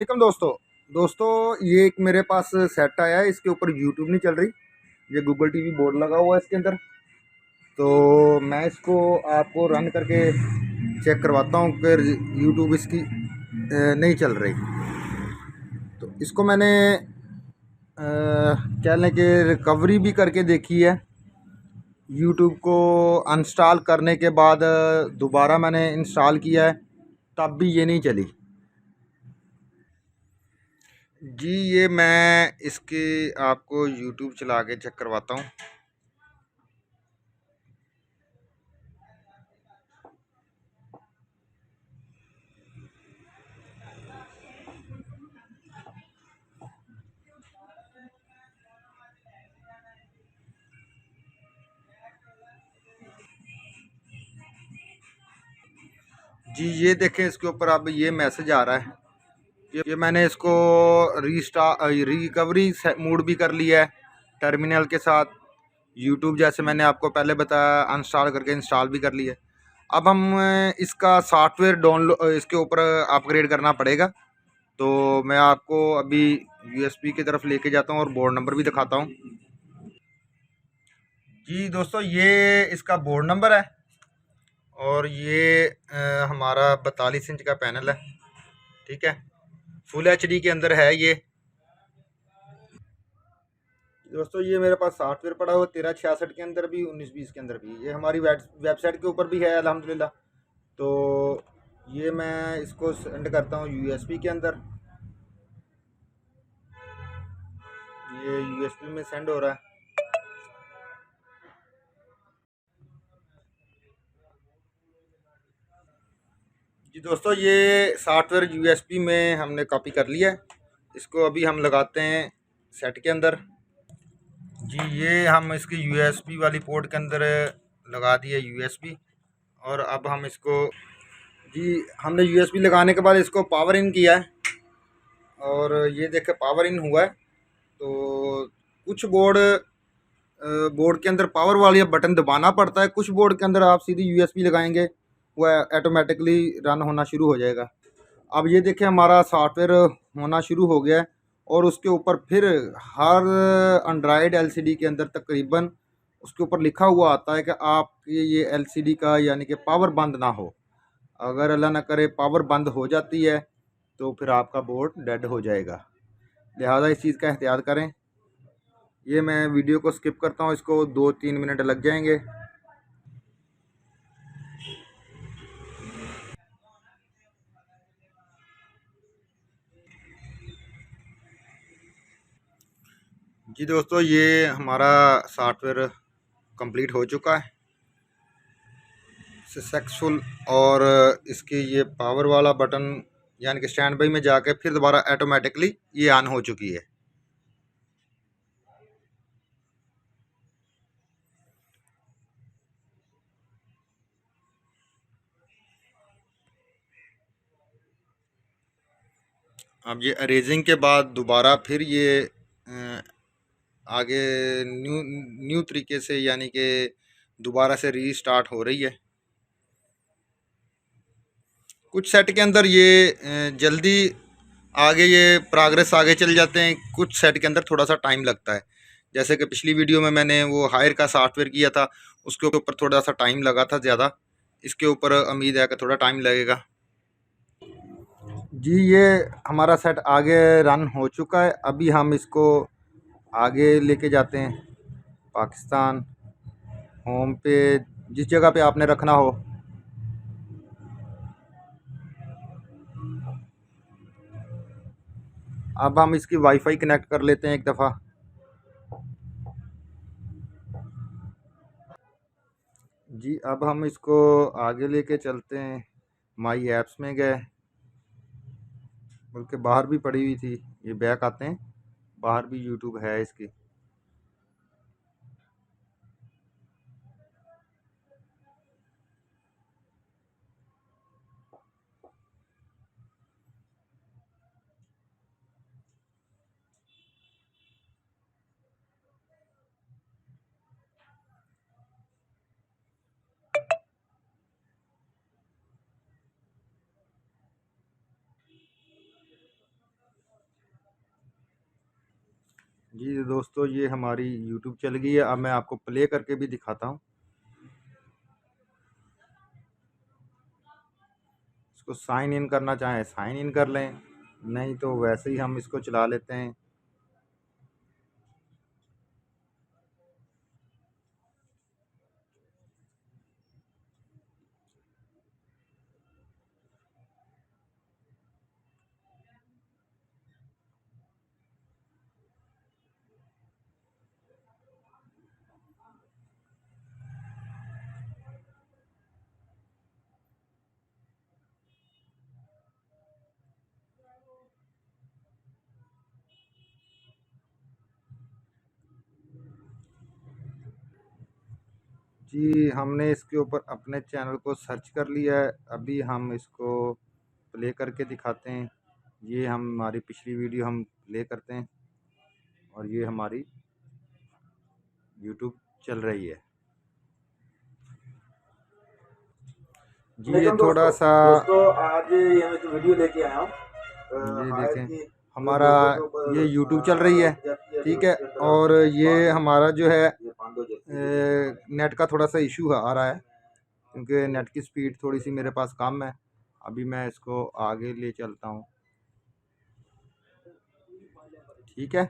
Welcome दोस्तों ये एक मेरे पास सेट आया है। इसके ऊपर यूट्यूब नहीं चल रही। ये गूगल टीवी बोर्ड लगा हुआ है इसके अंदर। तो मैं इसको आपको रन करके चेक करवाता हूँ कि यूट्यूब इसकी नहीं चल रही। तो इसको मैंने कह लें कि रिकवरी भी करके देखी है। यूट्यूब को अनस्टॉल करने के बाद दोबारा मैंने इंस्टॉल किया है, तब भी ये नहीं चली। जी ये मैं इसके आपको यूट्यूब चला के चेक करवाता हूँ। जी ये देखें, इसके ऊपर अब ये मैसेज आ रहा है। ये मैंने इसको रिकवरी मूड भी कर लिया है टर्मिनल के साथ। यूट्यूब जैसे मैंने आपको पहले बताया अनस्टॉल करके इंस्टॉल भी कर लिया है। अब हम इसका सॉफ्टवेयर डाउनलोड इसके ऊपर अपग्रेड करना पड़ेगा। तो मैं आपको अभी यूएसबी की तरफ लेके जाता हूँ और बोर्ड नंबर भी दिखाता हूँ। जी दोस्तों ये इसका बोर्ड नंबर है और ये हमारा 42 इंच का पैनल है। ठीक है, फुल एचडी के अंदर है ये। दोस्तों ये मेरे पास सॉफ्टवेयर पड़ा हुआ 1366 के अंदर भी, 1920 के अंदर भी। ये हमारी वेबसाइट के ऊपर भी है अल्हम्दुलिल्लाह। तो ये मैं इसको सेंड करता हूँ यूएसबी के अंदर। ये यूएसबी में सेंड हो रहा है। जी दोस्तों ये सॉफ्टवेयर यूएसबी में हमने कॉपी कर लिया है। इसको अभी हम लगाते हैं सेट के अंदर। जी ये हम इसकी यूएसबी वाली पोर्ट के अंदर लगा दिए यूएसबी। और अब हम इसको, जी हमने यूएसबी लगाने के बाद इसको पावर इन किया है और ये देखे पावर इन हुआ है। तो कुछ बोर्ड के अंदर पावर वाली बटन दबाना पड़ता है, कुछ बोर्ड के अंदर आप सीधी यूएसबी लगाएंगे वो ऑटोमेटिकली रन होना शुरू हो जाएगा। अब ये देखें हमारा सॉफ्टवेयर होना शुरू हो गया है। और उसके ऊपर फिर हर एंड्रॉयड एलसीडी के अंदर तकरीबन उसके ऊपर लिखा हुआ आता है कि आपकी ये एलसीडी का यानी कि पावर बंद ना हो। अगर अल्लाह ना करे पावर बंद हो जाती है तो फिर आपका बोर्ड डेड हो जाएगा। लिहाजा इस चीज़ का एहतियात करें। ये मैं वीडियो को स्किप करता हूँ, इसको 2-3 मिनट लग जाएंगे। जी दोस्तों ये हमारा सॉफ्टवेयर कंप्लीट हो चुका है सक्सेसफुल। और इसकी ये पावर वाला बटन यानी कि स्टैंड बाई में जाके फिर दोबारा ऑटोमेटिकली ये ऑन हो चुकी है। अब ये अरेजिंग के बाद दोबारा फिर ये आगे न्यू न्यू तरीके से यानी कि दोबारा से रीस्टार्ट हो रही है। कुछ सेट के अंदर ये जल्दी आगे ये प्रोग्रेस आगे चल जाते हैं, कुछ सेट के अंदर थोड़ा सा टाइम लगता है। जैसे कि पिछली वीडियो में मैंने वो हायर का सॉफ्टवेयर किया था, उसके ऊपर थोड़ा सा टाइम लगा था ज़्यादा। इसके ऊपर उम्मीद है कि थोड़ा टाइम लगेगा। जी ये हमारा सेट आगे रन हो चुका है। अभी हम इसको आगे लेके जाते हैं पाकिस्तान होम पे, जिस जगह पे आपने रखना हो। अब हम इसकी वाईफाई कनेक्ट कर लेते हैं एक दफ़ा। जी अब हम इसको आगे लेके चलते हैं। माई ऐप्स में गए, बल्कि बाहर भी पड़ी हुई थी। ये बैक आते हैं, बाहर भी यूट्यूब है इसकी। जी दोस्तों, ये हमारी यूट्यूब चल गई है। अब मैं आपको प्ले करके भी दिखाता हूँ। इसको साइन इन करना चाहें साइन इन कर लें, नहीं तो वैसे ही हम इसको चला लेते हैं। जी, हमने इसके ऊपर अपने चैनल को सर्च कर लिया है। अभी हम इसको प्ले करके दिखाते हैं। ये हमारी पिछली वीडियो हम प्ले करते हैं और ये हमारी यूट्यूब चल रही है। जी, ये थोड़ा सा आज ये मैं जो वीडियो लेके आया हूँ ये हायर देखें, की हमारा ये यूट्यूब चल रही है, ठीक है। और ये हमारा जो है नेट का थोड़ा सा इशू आ रहा है, क्योंकि नेट की स्पीड थोड़ी सी मेरे पास कम है। अभी मैं इसको आगे ले चलता हूँ, ठीक है।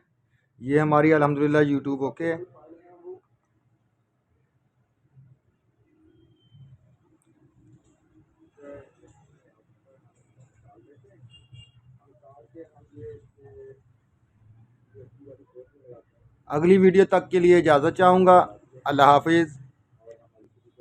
ये हमारी अल्हम्दुलिल्लाह यूट्यूब ओके है। अगली वीडियो तक के लिए इजाज़त चाहूँगा। अल्लाह हाफिज़।